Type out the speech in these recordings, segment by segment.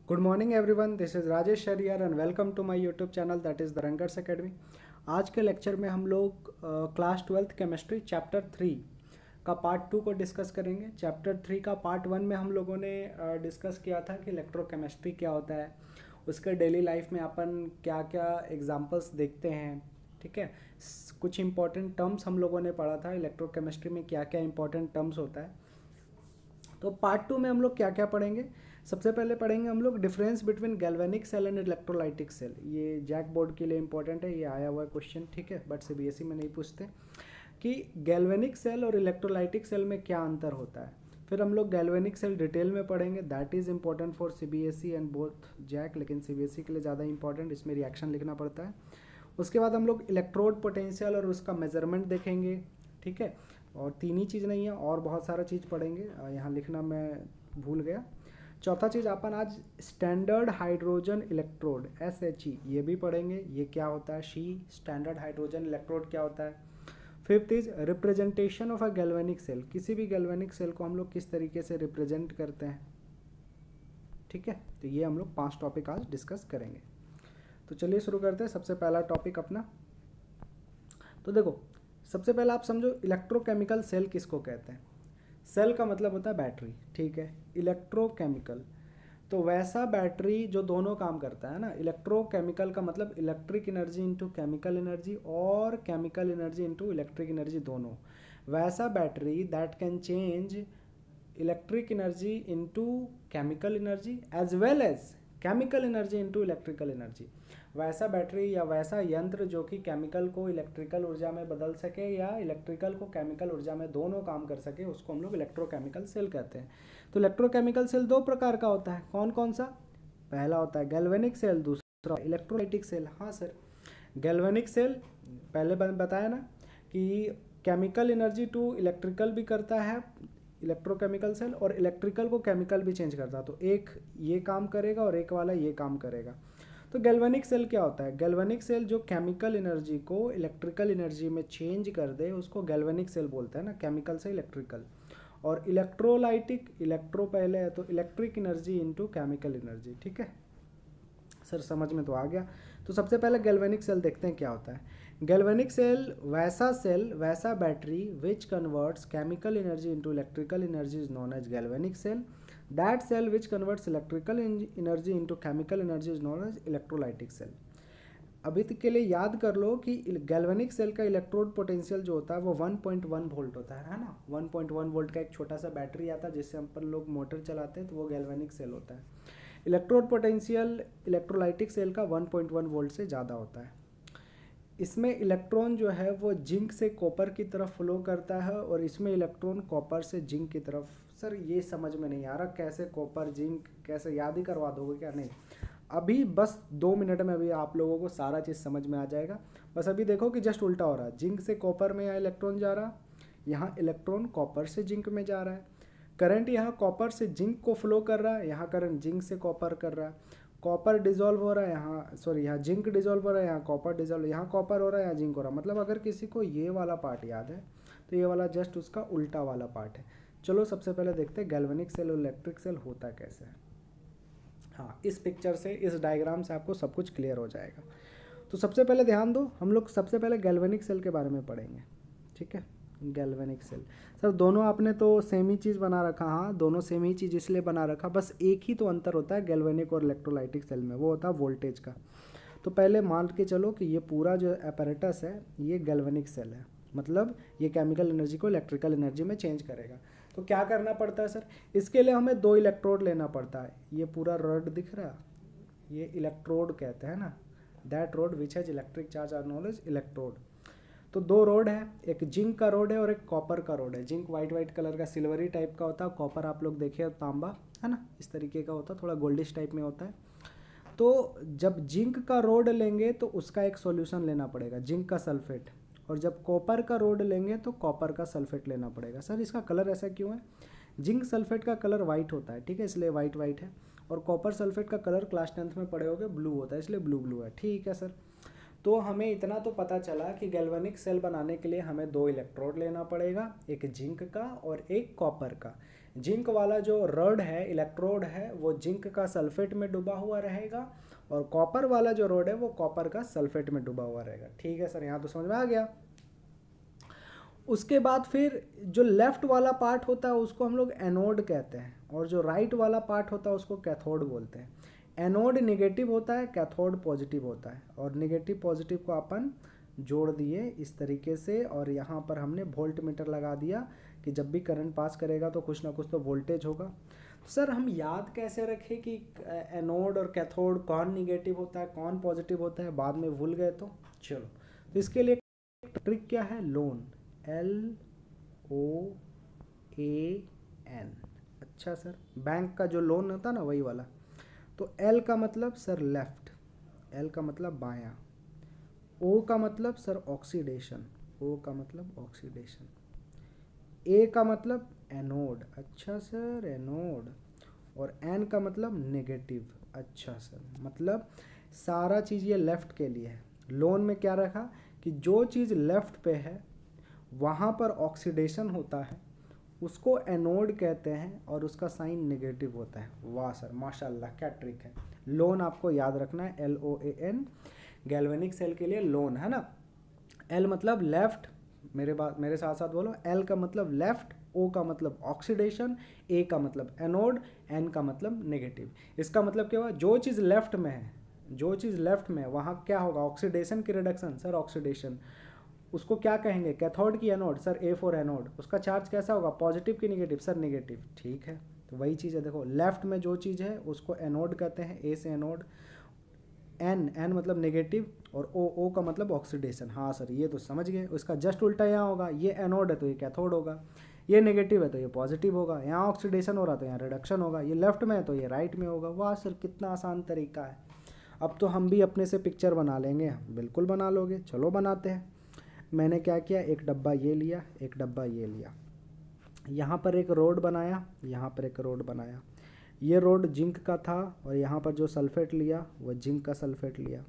Good morning everyone, this is Rajesh Shariar and welcome to my YouTube channel that is the Rangers academy. आज के lecture में हम लोग class 12th chemistry chapter 3 का part 2 को discuss करेंगे। चैप्टर 3 का पार्ट 1 में हम लोगों ने डिस्कस किया था कि इलेक्ट्रोकेमिस्ट्री क्या होता है, उसके डेली लाइफ में अपन क्या क्या एग्जांपल्स देखते हैं। ठीक है, कुछ इंपॉर्टेंट टर्म्स हम लोगों ने पढ़ा था, इलेक्ट्रोकेमिस्ट्री में क्या क्या इंपॉर्टेंट टर्म्स होता है। तो पार्ट 2 में हम लोग क्या क्या पढ़ेंगे। सबसे पहले पढ़ेंगे हम लोग difference between galvanic cell and electrolytic cell. ये जैक बोर्ड के लिए इंपॉर्टेंट है, ये आया हुआ क्वेश्चन। ठीक है, बट सीबीएसई में नहीं पूछते कि गैल्वेनिक सेल और इलेक्ट्रोलाइटिक सेल में क्या अंतर होता है। फिर हम लोग गैल्वेनिक सेल डिटेल में पढ़ेंगे, that is important for CBSE and both JAC, लेकिन सीबीएसई के लिए ज़्यादा इंपॉर्टेंट, इसमें रिएक्शन लिखना पड़ता है। उसके बाद हम लोग इलेक्ट्रोड पोटेंशियल और उसका मेजरमेंट देखेंगे। ठीक है, और तीन ही चीज़ नहीं है, और बहुत सारा चीज़ पढ़ेंगे, यहाँ लिखना मैं भूल गया। चौथा चीज़ अपन आज स्टैंडर्ड हाइड्रोजन इलेक्ट्रोड SHE ये भी पढ़ेंगे, ये क्या होता है। स्टैंडर्ड हाइड्रोजन इलेक्ट्रोड क्या होता है। Fifth is representation of a galvanic cell, किसी भी गैल्वेनिक सेल को हम लोग किस तरीके से रिप्रेजेंट करते हैं। ठीक है, तो ये हम लोग 5 टॉपिक आज डिस्कस करेंगे। तो चलिए शुरू करते हैं। सबसे पहला टॉपिक अपना, तो देखो सबसे पहले आप समझो इलेक्ट्रोकेमिकल सेल किसको कहते हैं। सेल का मतलब होता है बैटरी, ठीक है। इलेक्ट्रोकेमिकल तो वैसा बैटरी जो दोनों काम करता है ना। इलेक्ट्रोकेमिकल का मतलब electric energy into chemical energy और chemical energy into electric energy दोनों। वैसा battery that can change electric energy into chemical energy as well as chemical energy into electrical energy. वैसा बैटरी या वैसा यंत्र जो कि केमिकल को इलेक्ट्रिकल ऊर्जा में बदल सके या इलेक्ट्रिकल को केमिकल ऊर्जा में, दोनों काम कर सके, उसको हम लोग इलेक्ट्रोकेमिकल सेल कहते हैं। तो इलेक्ट्रोकेमिकल सेल दो प्रकार का होता है, कौन कौन सा। पहला होता है गैल्वेनिक सेल, दूसरा इलेक्ट्रोलाइटिक सेल। हाँ सर, गैल्वेनिक सेल पहले बताया ना कि केमिकल एनर्जी टू इलेक्ट्रिकल भी करता है इलेक्ट्रोकेमिकल सेल, और इलेक्ट्रिकल को केमिकल भी चेंज करता है। तो एक ये काम करेगा और एक वाला ये काम करेगा। तो गैल्वेनिक सेल क्या होता है। गैल्वेनिक सेल जो केमिकल एनर्जी को इलेक्ट्रिकल एनर्जी में चेंज कर दे उसको गैल्वेनिक सेल बोलते हैं ना, केमिकल से इलेक्ट्रिकल। और इलेक्ट्रोलाइटिक, इलेक्ट्रो पहले है तो electric energy into chemical energy. ठीक है सर, समझ में तो आ गया। तो सबसे पहले गैल्वेनिक सेल देखते हैं क्या होता है। गैल्वेनिक सेल वैसा battery which converts chemical energy into electrical energy is known as galvanic cell. That cell which converts electrical energy into chemical energy is known as electrolytic cell. अभी तक के लिए याद कर लो कि गैल्वेनिक सेल का इलेक्ट्रोड पोटेंशियल जो होता है वो 1.1 वोल्ट होता है ना। 1.1 वोल्ट का एक छोटा सा बैटरी आता है जिससे हम पर लोग मोटर चलाते हैं, तो वो गैल्वेनिक सेल होता है। इलेक्ट्रोड पोटेंशियल इलेक्ट्रोलाइटिक सेल का 1.1 वोल्ट से ज़्यादा होता है। इसमें इलेक्ट्रॉन जो है वो जिंक से कॉपर की तरफ फ्लो करता है और इसमें इलेक्ट्रॉन कॉपर से जिंक की तरफ। सर ये समझ में नहीं आ रहा, कैसे कॉपर जिंक, कैसे याद ही करवा दोगे क्या। नहीं, अभी बस 2 मिनट में अभी आप लोगों को सारा चीज़ समझ में आ जाएगा। बस अभी देखो कि जस्ट उल्टा हो रहा है, जिंक से कॉपर में यहाँ इलेक्ट्रॉन जा रहा, यहाँ इलेक्ट्रॉन कॉपर से जिंक में जा रहा है। करंट यहाँ कॉपर से जिंक को फ्लो कर रहा है, यहाँ करंट जिंक से कॉपर कर रहा है। कॉपर डिजोल्व हो रहा है यहाँ, सॉरी यहाँ जिंक डिजोल्व हो रहा है, यहाँ कॉपर डिजोल्व, यहाँ कॉपर हो रहा है, यहाँ जिंक हो रहा है। मतलब अगर किसी को ये वाला पार्ट याद है तो ये वाला जस्ट उसका उल्टा वाला पार्ट है। चलो सबसे पहले देखते हैं गैल्वेनिक सेल और इलेक्ट्रिक सेल होता कैसे है। हाँ, इस पिक्चर से, इस डायग्राम से आपको सब कुछ क्लियर हो जाएगा। तो सबसे पहले ध्यान दो, हम लोग सबसे पहले गैल्वेनिक सेल के बारे में पढ़ेंगे। ठीक है, गैल्वेनिक सेल। सर दोनों आपने तो सेम ही चीज़ बना रखा। हाँ, दोनों सेम ही चीज़ इसलिए बना रखा, बस एक ही तो अंतर होता है गैल्वेनिक और इलेक्ट्रोलाइटिक सेल में, वो होता है वोल्टेज का। तो पहले मान के चलो कि ये पूरा जो apparatus है ये गैल्वेनिक सेल है, मतलब ये केमिकल एनर्जी को इलेक्ट्रिकल एनर्जी में चेंज करेगा। तो क्या करना पड़ता है सर, इसके लिए हमें 2 इलेक्ट्रोड लेना पड़ता है। ये पूरा रॉड दिख रहा है, ये इलेक्ट्रोड कहते हैं ना, that rod which has electric charge are known as electrode. तो 2 रोड है, एक जिंक का रोड है और एक कॉपर का रोड है। जिंक वाइट कलर का सिल्वरी टाइप का होता है, कॉपर आप लोग देखे तांबा है ना, इस तरीके का होता है, थोड़ा गोल्डिश टाइप में होता है। तो जब जिंक का रोड लेंगे तो उसका एक सॉल्यूशन लेना पड़ेगा, जिंक का सल्फेट। और जब कॉपर का रोड लेंगे तो कॉपर का सल्फेट लेना पड़ेगा। सर इसका कलर ऐसा क्यों है, जिंक सल्फेट का कलर वाइट होता है, ठीक है, इसलिए वाइट है। और कॉपर सल्फेट का कलर क्लास 10th में पढ़े होगे ब्लू होता है, इसलिए ब्लू है। ठीक है सर, तो हमें इतना तो पता चला कि गैल्वेनिक सेल बनाने के लिए हमें 2 इलेक्ट्रोड लेना पड़ेगा, एक जिंक का और एक कॉपर का। जिंक वाला जो रॉड है, इलेक्ट्रोड है, वो जिंक का सल्फेट में डूबा हुआ रहेगा, और कॉपर वाला जो रॉड है वो कॉपर का सल्फेट में डूबा हुआ रहेगा। ठीक है सर, यहाँ तो समझ में आ गया। उसके बाद फिर जो लेफ्ट वाला पार्ट होता है उसको हम लोग एनोड कहते हैं, और जो राइट वाला पार्ट होता है उसको कैथोड बोलते हैं। एनोड नेगेटिव होता है, कैथोड पॉजिटिव होता है, और नेगेटिव पॉजिटिव को अपन जोड़ दिए इस तरीके से, और यहाँ पर हमने वोल्ट मीटर लगा दिया कि जब भी करंट पास करेगा तो कुछ ना कुछ तो वोल्टेज होगा। तो सर हम याद कैसे रखें कि एनोड और कैथोड कौन नेगेटिव होता है कौन पॉजिटिव होता है, बाद में भूल गए तो चलो। तो इसके लिए ट्रिक क्या है, लोन, LOAN। अच्छा सर, बैंक का जो लोन होता है ना वही वाला। तो L का मतलब सर लेफ्ट, L का मतलब बायां, O का मतलब सर ऑक्सीडेशन, O का मतलब ऑक्सीडेशन, A का मतलब एनोड, अच्छा सर एनोड, और N का मतलब नेगेटिव, अच्छा सर। मतलब सारा चीज़ ये लेफ्ट के लिए है। लोन में क्या रखा कि जो चीज़ लेफ्ट पे है वहाँ पर ऑक्सीडेशन होता है, उसको एनोड कहते हैं, और उसका साइन नेगेटिव होता है। वाह सर माशाल्लाह, क्या ट्रिक है। लोन आपको याद रखना है, LOAN, गैल्वेनिक सेल के लिए लोन है ना। L मतलब लेफ्ट, मेरे साथ साथ बोलो, L का मतलब लेफ्ट, O का मतलब ऑक्सीडेशन, A का मतलब एनोड, N का मतलब नेगेटिव। इसका मतलब क्या हुआ, जो चीज़ लेफ्ट में है, जो चीज़ लेफ्ट में है वहाँ क्या होगा, ऑक्सीडेशन की रिडक्शन, सर ऑक्सीडेशन। उसको क्या कहेंगे, कैथोड की anode, sir A for anode. उसका चार्ज कैसा होगा, पॉजिटिव की नेगेटिव, सर नेगेटिव। ठीक है, तो वही चीज़ है, देखो लेफ्ट में जो चीज़ है उसको एनोड कहते हैं, A से एनोड, N मतलब नेगेटिव, और O का मतलब ऑक्सीडेशन। हाँ सर ये तो समझ गए। उसका जस्ट उल्टा यहाँ होगा, ये एनोड है तो ये कैथोड होगा, ये नेगेटिव है तो ये पॉजिटिव होगा, यहाँ ऑक्सीडेशन हो रहा तो यहाँ रिडक्शन होगा, ये लेफ्ट में है तो ये राइट में होगा। वाह सर कितना आसान तरीका है। अब तो हम भी अपने से पिक्चर बना लेंगे। बिल्कुल बना लोगे, चलो बनाते हैं। मैंने क्या किया, एक डब्बा ये लिया, एक डब्बा ये लिया, यहाँ पर एक रोड बनाया, यहाँ पर एक रोड बनाया। ये रोड जिंक का था, और यहाँ पर जो सल्फेट लिया वो जिंक का सल्फेट लिया।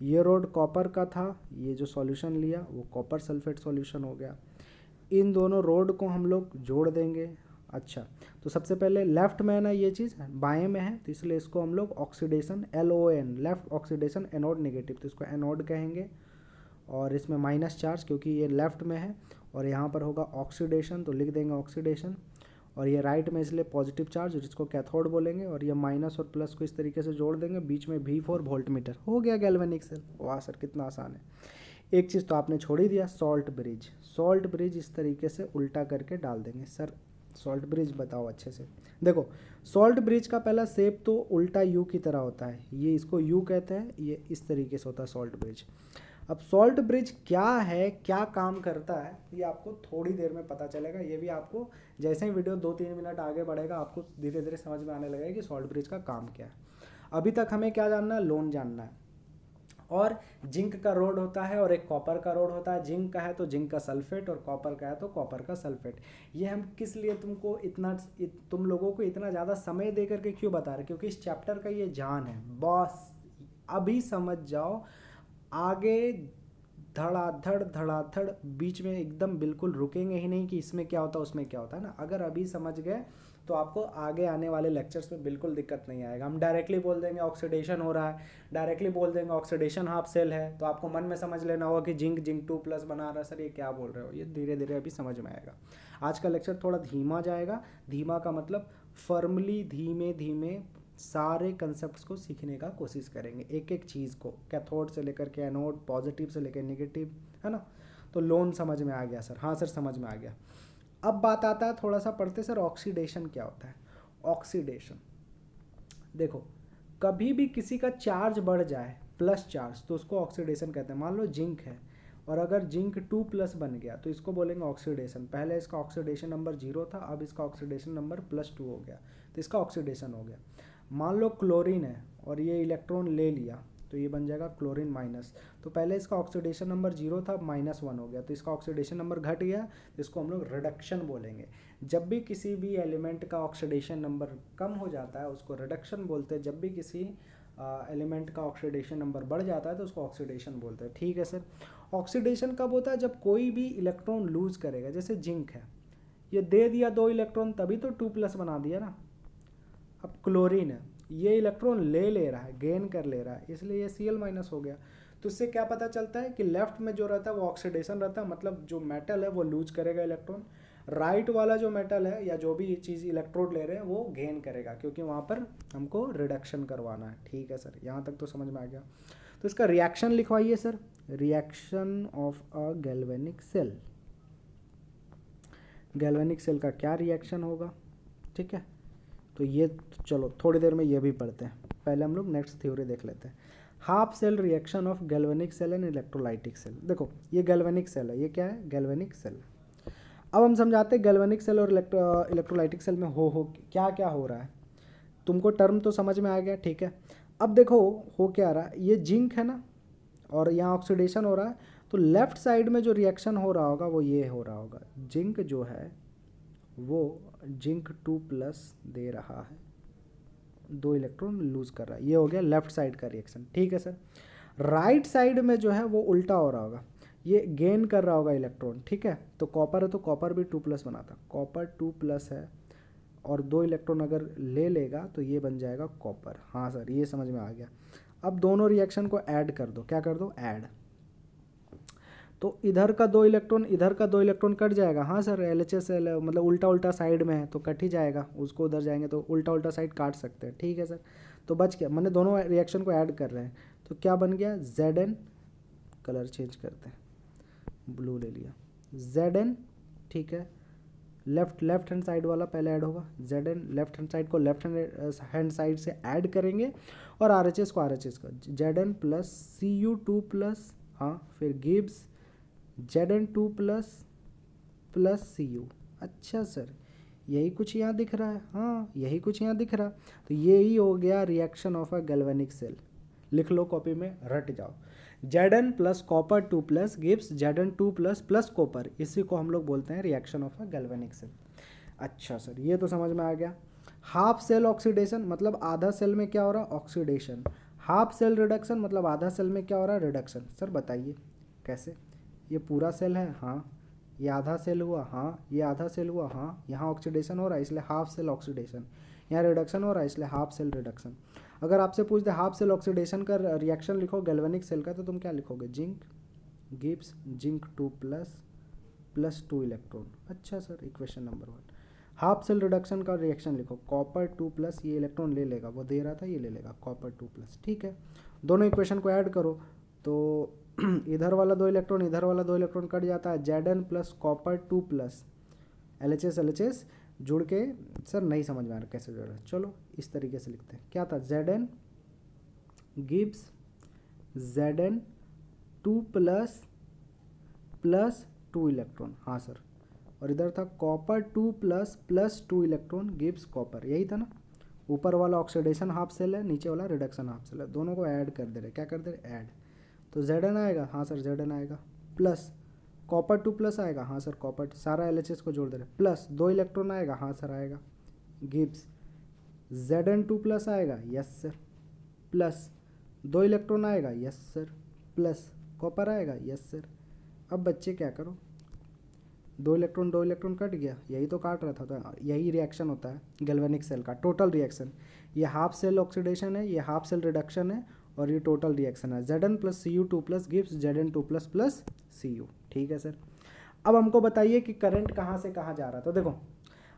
ये रोड कॉपर का था, ये जो सॉल्यूशन लिया वो कॉपर सल्फेट सॉल्यूशन हो गया। इन दोनों रोड को हम लोग जोड़ देंगे। अच्छा, तो सबसे पहले लेफ्ट में है ना ये चीज़, बाएं में है, तो इसलिए इसको हम लोग oxidation, LON, left oxidation, anode negative, तो इसको एनोड कहेंगे। और इसमें माइनस चार्ज क्योंकि ये लेफ्ट में है, और यहाँ पर होगा ऑक्सीडेशन तो लिख देंगे ऑक्सीडेशन, और ये राइट में इसलिए पॉजिटिव चार्ज जिसको कैथोड बोलेंगे, और ये माइनस और प्लस को इस तरीके से जोड़ देंगे, बीच में V फॉर वोल्ट मीटर। हो गया गैल्वेनिक सेल। वाह सर कितना आसान है। एक चीज़ तो आपने छोड़ ही दिया, सॉल्ट ब्रिज। सॉल्ट ब्रिज इस तरीके से उल्टा करके डाल देंगे। सर सॉल्ट ब्रिज बताओ अच्छे से। देखो सॉल्ट ब्रिज का पहला शेप तो उल्टा U की तरह होता है, ये इसको U कहते हैं, ये इस तरीके से होता है सॉल्ट ब्रिज। अब सॉल्ट ब्रिज क्या है, क्या काम करता है, ये आपको थोड़ी देर में पता चलेगा। ये भी आपको जैसे ही वीडियो 2-3 मिनट आगे बढ़ेगा आपको धीरे धीरे समझ में आने लगेगा कि सॉल्ट ब्रिज का काम क्या है। अभी तक हमें क्या जानना है, लोन जानना है। और जिंक का रोड होता है और एक कॉपर का रोड होता है। जिंक का है तो जिंक का सल्फेट, और कॉपर का है तो कॉपर का सल्फेट। ये हम किस लिए तुमको तुम लोगों को इतना ज़्यादा समय दे करके क्यों बता रहे हैं, क्योंकि इस चैप्टर का ये जान है बॉस। अभी समझ जाओ, आगे धड़ाधड़ धड़ाधड़, बीच में एकदम बिल्कुल रुकेंगे ही नहीं कि इसमें क्या होता है उसमें क्या होता है ना। अगर अभी समझ गए तो आपको आगे आने वाले लेक्चर्स में बिल्कुल दिक्कत नहीं आएगा। हम डायरेक्टली बोल देंगे ऑक्सीडेशन हो रहा है, डायरेक्टली बोल देंगे ऑक्सीडेशन हाफ सेल है, तो आपको मन में समझ लेना होगा कि जिंक 2+ बना रहा है। सर ये क्या बोल रहे हो, ये धीरे धीरे अभी समझ में आएगा। आज का लेक्चर थोड़ा धीमा जाएगा। धीमा का मतलब फर्मली, धीमे धीमे सारे कंसेप्ट्स को सीखने का कोशिश करेंगे, एक एक चीज़ को, कैथोड से लेकर के एनोड, पॉजिटिव से लेकर नेगेटिव, है ना। तो लोन समझ में आ गया सर, हाँ सर समझ में आ गया। अब बात आता है, थोड़ा सा पढ़ते सर, ऑक्सीडेशन क्या होता है। ऑक्सीडेशन देखो, कभी भी किसी का चार्ज बढ़ जाए प्लस चार्ज तो उसको ऑक्सीडेशन कहते हैं। मान लो जिंक है और अगर जिंक 2+ बन गया तो इसको बोलेंगे ऑक्सीडेशन। पहले इसका ऑक्सीडेशन नंबर 0 था, अब इसका ऑक्सीडेशन नंबर +2 हो गया तो इसका ऑक्सीडेशन हो गया। मान लो क्लोरीन है और ये इलेक्ट्रॉन ले लिया तो ये बन जाएगा क्लोरीन माइनस। तो पहले इसका ऑक्सीडेशन नंबर 0 था, -1 हो गया तो इसका ऑक्सीडेशन नंबर घट गया, तो इसको हम लोग रिडक्शन बोलेंगे। जब भी किसी भी एलिमेंट का ऑक्सीडेशन नंबर कम हो जाता है उसको रिडक्शन बोलते हैं। जब भी किसी एलिमेंट का ऑक्सीडेशन नंबर बढ़ जाता है तो उसको ऑक्सीडेशन बोलते हैं। ठीक है सर। ऑक्सीडेशन कब होता है, जब कोई भी इलेक्ट्रॉन लूज करेगा। जैसे जिंक है, ये दे दिया 2 इलेक्ट्रॉन तभी तो 2+ बना दिया ना। अब क्लोरीन है, ये इलेक्ट्रॉन ले रहा है, गेन कर ले रहा है, इसलिए ये Cl- हो गया। तो इससे क्या पता चलता है कि लेफ्ट में जो रहता है वो ऑक्सीडेशन रहता है, मतलब जो मेटल है वो लूज करेगा इलेक्ट्रॉन। राइट वाला जो मेटल है या जो भी चीज़ इलेक्ट्रोड ले रहे हैं वो गेन करेगा, क्योंकि वहाँ पर हमको रिडक्शन करवाना है। ठीक है सर, यहाँ तक तो समझ में आ गया। तो इसका रिएक्शन लिखवाइए sir, reaction of a galvanic cell. Galvanic cell का क्या रिएक्शन होगा, ठीक है। तो ये चलो थोड़ी देर में ये भी पढ़ते हैं, पहले हम लोग नेक्स्ट थ्योरी देख लेते हैं। Half cell reaction of galvanic cell and electrolytic cell. देखो ये गैल्वेनिक सेल है, ये क्या है, गैल्वेनिक सेल। अब हम समझाते हैं गैल्वेनिक सेल और इलेक्ट्रोलाइटिक सेल में हो क्या क्या हो रहा है। तुमको टर्म तो समझ में आ गया, ठीक है। अब देखो हो क्या रहा है, ये जिंक है ना और यहाँ ऑक्सीडेशन हो रहा है, तो लेफ्ट साइड में जो रिएक्शन हो रहा होगा वो ये हो रहा होगा। जिंक जो है वो जिंक 2+ दे रहा है, 2 इलेक्ट्रॉन लूज कर रहा है, ये हो गया लेफ्ट साइड का रिएक्शन, ठीक है सर। राइट साइड में जो है वो उल्टा हो रहा होगा, ये गेन कर रहा होगा इलेक्ट्रॉन, ठीक है। तो कॉपर है तो कॉपर भी 2+ बनाता, कॉपर 2+ है और 2 इलेक्ट्रॉन अगर ले लेगा तो ये बन जाएगा कॉपर। हाँ सर, ये समझ में आ गया। अब दोनों रिएक्शन को ऐड कर दो, क्या कर दो, ऐड। तो इधर का 2 इलेक्ट्रॉन इधर का 2 इलेक्ट्रॉन कट जाएगा। हाँ सर, LHS मतलब उल्टा उल्टा साइड में है तो कट ही जाएगा, उसको उधर जाएंगे तो उल्टा उल्टा साइड काट सकते हैं, ठीक है सर। तो बच गया, मैंने दोनों रिएक्शन को ऐड कर रहे हैं तो क्या बन गया, Zn, कलर चेंज करते हैं, ब्लू ले लिया, Zn, ठीक है। लेफ्ट हैंड साइड वाला पहले ऐड होगा, Zn लेफ्ट हैंड साइड को लेफ्ट हैंड साइड से ऐड करेंगे और RHS को RHS का, Zn प्लस Cu2+, हाँ फिर गिब्स Zn2+ प्लस Cu। अच्छा सर, यही कुछ यहाँ दिख रहा है, हाँ यही कुछ यहाँ दिख रहा। तो यही हो गया reaction of a galvanic cell. लिख लो कॉपी में, रट जाओ। Zn plus copper 2+ gives Zn2+ plus copper, इसी को हम लोग बोलते हैं reaction of a galvanic cell. अच्छा सर, ये तो समझ में आ गया। हाफ सेल ऑक्सीडेशन मतलब आधा सेल में क्या हो रहा है, ऑक्सीडेशन। हाफ सेल रिडक्शन मतलब आधा सेल में क्या हो रहा है, रिडक्शन। सर बताइए कैसे, ये पूरा सेल है, हाँ ये आधा सेल हुआ, हाँ ये आधा सेल हुआ, हाँ यहाँ ऑक्सीडेशन हो रहा है इसलिए हाफ सेल ऑक्सीडेशन, यहाँ रिडक्शन हो रहा है इसलिए हाफ सेल रिडक्शन। अगर आपसे पूछ दे हाफ सेल ऑक्सीडेशन का रिएक्शन लिखो गैल्वेनिक सेल का, तो तुम क्या लिखोगे, zinc gives zinc 2+ plus 2 electron. अच्छा sir, equation number 1। Half cell reduction का रिएक्शन लिखो, कॉपर 2+, ये इलेक्ट्रॉन ले लेगा, वो दे रहा था ये ले लेगा, कॉपर 2+, ठीक है। दोनों इक्वेशन को ऐड करो तो इधर वाला 2 इलेक्ट्रॉन इधर वाला 2 इलेक्ट्रॉन कट जाता है, Zn प्लस कॉपर 2+, LHS जुड़ के, सर नहीं समझ में आ रहा कैसे जुड़ रहा है, चलो इस तरीके से लिखते हैं। क्या था, Zn gives Zn2+ plus 2 electron, हाँ सर। और इधर था copper 2+ plus 2 electron gives copper, यही था ना। ऊपर वाला ऑक्सीडेशन हाफ सेल है, नीचे वाला रिडक्शन हाफ सेल है, दोनों को ऐड कर दे रहे, क्या कर दे रहे, ऐड। तो Zn आएगा, हाँ सर Zn आएगा, प्लस कॉपर 2+ आएगा, हाँ सर कॉपर, सारा LHS को जोड़ दे रहे, प्लस 2 इलेक्ट्रॉन आएगा, हाँ सर आएगा, गिब्स Zn2+ आएगा, यस सर, प्लस 2 इलेक्ट्रॉन आएगा, यस सर, प्लस कॉपर आएगा, यस सर। अब बच्चे क्या करो, 2 इलेक्ट्रॉन कट गया, यही तो काट रहा था, तो यही रिएक्शन होता है गैल्वेनिक सेल का, टोटल रिएक्शन। ये हाफ सेल ऑक्सीडेशन है, ये हाफ सेल रिडक्शन है और ये टोटल रिएक्शन है। Zn plus Cu2+ gives Zn2+ plus Cu, ठीक है सर। अब हमको बताइए कि करंट कहाँ से कहाँ जा रहा है। तो देखो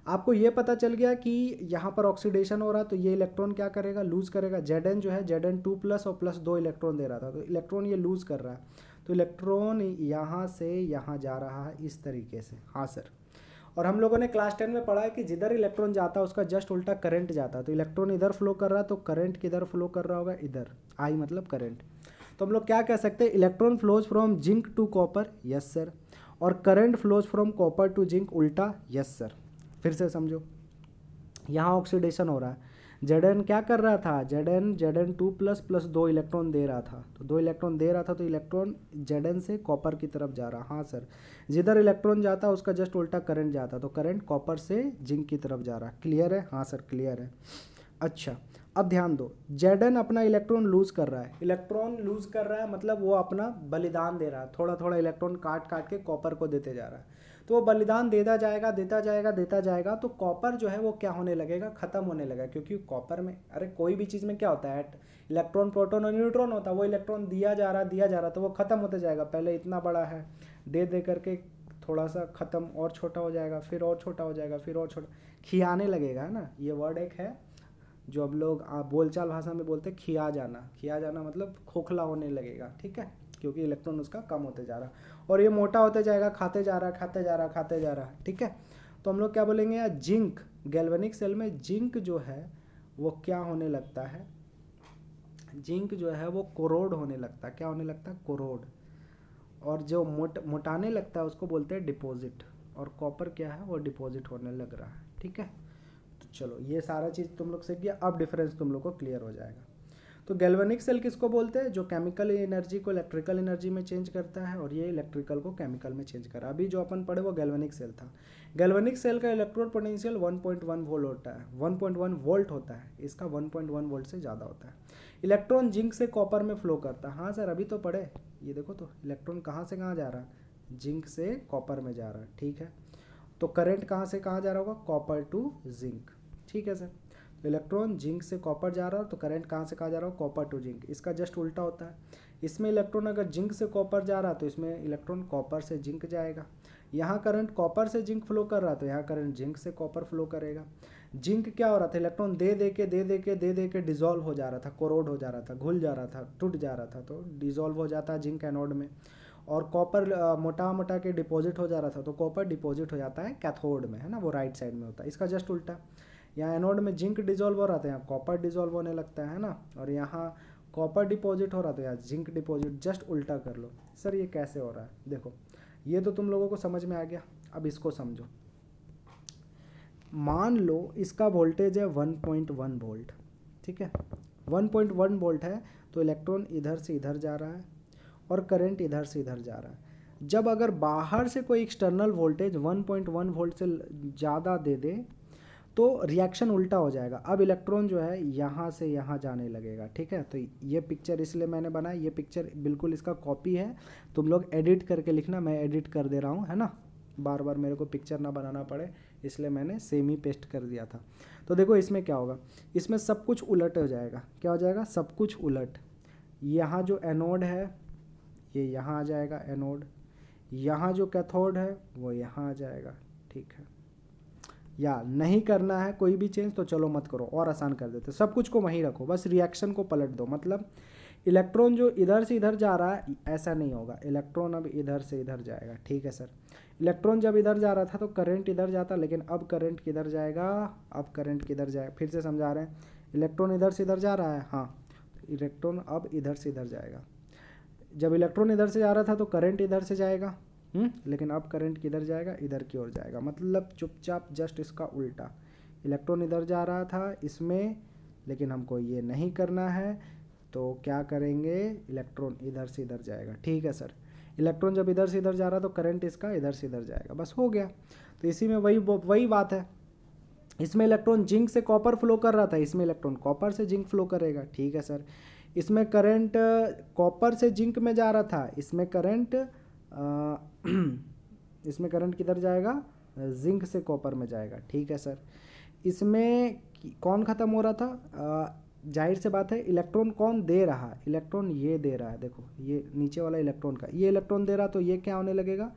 आपको ये पता चल गया कि यहाँ पर ऑक्सीडेशन हो रहा है तो ये इलेक्ट्रॉन क्या करेगा, लूज करेगा। Zn जो है Zn2+ और प्लस 2 इलेक्ट्रॉन दे रहा था, तो इलेक्ट्रॉन ये लूज कर रहा है, तो इलेक्ट्रॉन यहाँ से यहाँ जा रहा है इस तरीके से, हाँ सर। और हम लोगों ने क्लास 10 में पढ़ा है कि जिधर इलेक्ट्रॉन जाता है उसका जस्ट उल्टा करंट जाता है। तो इलेक्ट्रॉन इधर फ्लो कर रहा है तो करंट किधर फ्लो कर रहा होगा, इधर, आई मतलब करंट। तो हम लोग क्या कह सकते हैं, electron flows from zinc to copper, yes sir, और current flows from copper to zinc, उल्टा, यस सर। फिर से समझो, यहाँ ऑक्सीडेशन हो रहा है, Zn क्या कर रहा था, Zn2+ प्लस 2 इलेक्ट्रॉन दे रहा था, तो 2 इलेक्ट्रॉन दे रहा था तो इलेक्ट्रॉन Zn से कॉपर की तरफ जा रहा, हाँ सर। जिधर इलेक्ट्रॉन जाता उसका जस्ट उल्टा करंट जाता, तो करंट कॉपर से जिंक की तरफ जा रहा, क्लियर है, हाँ सर क्लियर है। अच्छा अब ध्यान दो, Zn अपना इलेक्ट्रॉन लूज कर रहा है, इलेक्ट्रॉन लूज कर रहा है मतलब वो अपना बलिदान दे रहा है, थोड़ा थोड़ा इलेक्ट्रॉन काट काट के कॉपर को देते जा रहा है। तो वो बलिदान देता जाएगा देता जाएगा देता जाएगा, तो कॉपर जो है वो क्या होने लगेगा, ख़त्म होने लगेगा। क्योंकि कॉपर में, अरे कोई भी चीज़ में क्या होता है, इलेक्ट्रॉन प्रोटॉन और न्यूट्रॉन होता है, वो इलेक्ट्रॉन दिया जा रहा तो वो ख़त्म होते जाएगा। पहले इतना बड़ा है, दे दे करके थोड़ा सा ख़त्म, और छोटा हो जाएगा, फिर और छोटा हो जाएगा, फिर और छोटा, खियाने लगेगा, है ना। ये वर्ड एक है जो अब लोग बोलचाल भाषा में बोलते हैं, खिया जाना। खिया जाना मतलब खोखला होने लगेगा, ठीक है, क्योंकि इलेक्ट्रॉन उसका कम होते जा रहा और ये मोटा होते जाएगा, खाते जा रहा खाते जा रहा खाते जा रहा, ठीक है। तो हम लोग क्या बोलेंगे यार, जिंक, गैल्वेनिक सेल में जिंक जो है वो क्या होने लगता है, जिंक जो है वो कोरोड होने लगता है। क्या होने लगता है, कोरोड। और जो मोटाने लगता है उसको बोलते हैं डिपॉजिट, और कॉपर क्या है, वो डिपॉजिट होने लग रहा है, ठीक है। तो चलो ये सारा चीज़ तुम लोग सीख गया, अब डिफरेंस तुम लोग को क्लियर हो जाएगा। तो गैल्वेनिक सेल किसको बोलते हैं, जो केमिकल एनर्जी को इलेक्ट्रिकल एनर्जी में चेंज करता है, और ये इलेक्ट्रिकल को केमिकल में चेंज कर रहा है। अभी जो अपन पढ़े वो गैल्वेनिक सेल था। गैल्वेनिक सेल का इलेक्ट्रोड पोटेंशियल 1.1 वोल्ट होता है, 1.1 वोल्ट होता है, इसका 1.1 वोल्ट से ज़्यादा होता है। इलेक्ट्रॉन जिंक से कॉपर में फ्लो करता है। हाँ सर अभी तो पढ़े, ये देखो तो इलेक्ट्रॉन कहाँ से कहाँ जा रहा है, जिंक से कॉपर में जा रहा है, ठीक है। तो करंट कहाँ से कहाँ जा रहा होगा, कॉपर टू जिंक, ठीक है सर। तो इलेक्ट्रॉन जिंक से कॉपर जा रहा है, तो करंट कहाँ से कहाँ जा रहा हो, कॉपर टू जिंक। इसका जस्ट उल्टा होता है, इसमें इलेक्ट्रॉन अगर जिंक से कॉपर जा रहा है तो इसमें इलेक्ट्रॉन कॉपर से जिंक जाएगा। यहाँ करंट कॉपर से जिंक फ्लो कर रहा है तो यहाँ करंट जिंक से कॉपर फ्लो करेगा। जिंक क्या हो रहा था, इलेक्ट्रॉन दे दे के डिजोल्व हो जा रहा था, कोरोड हो जा रहा था, घुल जा रहा था, टूट जा रहा था, तो डिजोल्व हो जाता है जिंक एनोड में। और कॉपर मोटा मोटा के डिपॉजिट हो जा रहा था, तो कॉपर डिपॉजिट हो जाता है कैथोड में, है ना, वो राइट साइड में होता है। इसका जस्ट उल्टा, यहाँ एनोड में जिंक डिजोल्व हो रहा था, यहाँ कॉपर डिजोल्व होने लगता है ना, और यहाँ कॉपर डिपॉजिट हो रहा था, यहाँ जिंक डिपॉजिट। जस्ट उल्टा कर लो। सर ये कैसे हो रहा है, देखो ये तो तुम लोगों को समझ में आ गया। अब इसको समझो। मान लो इसका वोल्टेज है 1.1 वोल्ट, ठीक है, 1.1 वोल्ट है, तो इलेक्ट्रॉन इधर से इधर जा रहा है और करंट इधर से इधर जा रहा है। जब अगर बाहर से कोई एक्सटर्नल वोल्टेज 1.1 वोल्ट से ज़्यादा दे दे तो रिएक्शन उल्टा हो जाएगा। अब इलेक्ट्रॉन जो है यहाँ से यहाँ जाने लगेगा, ठीक है। तो ये पिक्चर इसलिए मैंने बनाया, ये पिक्चर बिल्कुल इसका कॉपी है, तुम लोग एडिट करके लिखना, मैं एडिट कर दे रहा हूँ, है ना, बार बार मेरे को पिक्चर ना बनाना पड़े, इसलिए मैंने सेम ही पेस्ट कर दिया था। तो देखो इसमें क्या होगा, इसमें सब कुछ उलट हो जाएगा। क्या हो जाएगा, सब कुछ उलट। यहाँ जो एनोड है ये यहाँ आ जाएगा एनोड, यहाँ जो कैथोड है वो यहाँ आ जाएगा, ठीक है। या नहीं करना है कोई भी चेंज तो चलो मत करो, और आसान कर देते, सब कुछ को वहीं रखो, बस रिएक्शन को पलट दो। मतलब इलेक्ट्रॉन जो इधर से इधर जा रहा है ऐसा नहीं होगा, इलेक्ट्रॉन अब इधर से इधर जाएगा, ठीक है सर। इलेक्ट्रॉन जब इधर जा रहा था तो करंट इधर जाता, लेकिन अब करंट किधर जाएगा, अब करंट किधर जाएगा, फिर से समझा रहे हैं। इलेक्ट्रॉन इधर से इधर जा रहा है, हाँ, इलेक्ट्रॉन अब इधर से इधर जाएगा। जब इलेक्ट्रॉन इधर से जा रहा था तो करंट इधर से जाएगा, लेकिन अब करंट किधर जाएगा, इधर की ओर जाएगा। मतलब चुपचाप जस्ट इसका उल्टा, इलेक्ट्रॉन इधर जा रहा था इसमें, लेकिन हमको ये नहीं करना है, तो क्या करेंगे, इलेक्ट्रॉन इधर से इधर जाएगा, ठीक है सर। इलेक्ट्रॉन जब इधर से इधर जा रहा तो करंट इसका इधर से इधर जाएगा, बस हो गया। तो इसी में वही बात है, इसमें इलेक्ट्रॉन जिंक से कॉपर फ्लो कर रहा था, इसमें इलेक्ट्रॉन कॉपर से जिंक फ्लो करेगा, ठीक है सर। इसमें करंट कॉपर से जिंक में जा रहा था, इसमें करंट इसमें करंट किधर जाएगा, जिंक से कॉपर में जाएगा, ठीक है सर। इसमें कौन ख़त्म हो रहा था, जाहिर से बात है इलेक्ट्रॉन कौन दे रहा है, इलेक्ट्रॉन ये दे रहा है, देखो ये नीचे वाला इलेक्ट्रॉन का, ये इलेक्ट्रॉन दे रहा, तो ये क्या होने लगेगा,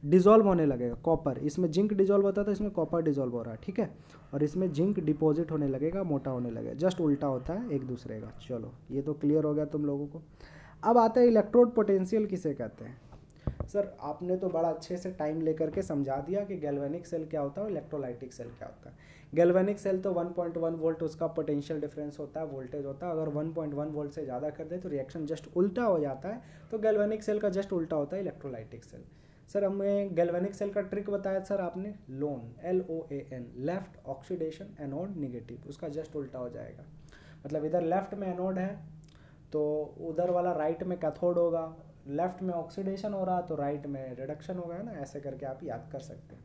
डिजोल्व होने लगेगा, कॉपर। इसमें जिंक डिजोल्व होता था, इसमें कॉपर डिजोल्व हो रहा है, ठीक है। और इसमें जिंक डिपॉजिट होने लगेगा, मोटा होने लगेगा, जस्ट उल्टा होता है एक दूसरे का। चलो ये तो क्लियर हो गया तुम लोगों को। अब आता है इलेक्ट्रोड पोटेंशियल किसे कहते हैं। सर आपने तो बड़ा अच्छे से टाइम लेकर के समझा दिया कि गैल्वेनिक सेल क्या होता है और इलेक्ट्रोलाइटिक सेल क्या होता है। गैल्वेनिक सेल तो 1.1 वोल्ट उसका पोटेंशियल डिफरेंस होता है, वोल्टेज होता है। अगर 1.1 वोल्ट से ज़्यादा कर दे तो रिएक्शन जस्ट उल्टा हो जाता है, तो गैल्वेनिक सेल का जस्ट उल्टा होता है इलेक्ट्रोलाइटिक सेल। सर हमें गैल्वेनिक सेल का ट्रिक बताया सर आपने, loan, LOAN, left oxidation anode negative, उसका जस्ट उल्टा हो जाएगा। मतलब इधर लेफ्ट में एनोड है तो उधर वाला राइट में कैथोड होगा, लेफ्ट में ऑक्सीडेशन हो रहा तो राइट में रिडक्शन होगा, है ना। ऐसे करके आप याद कर सकते हैं।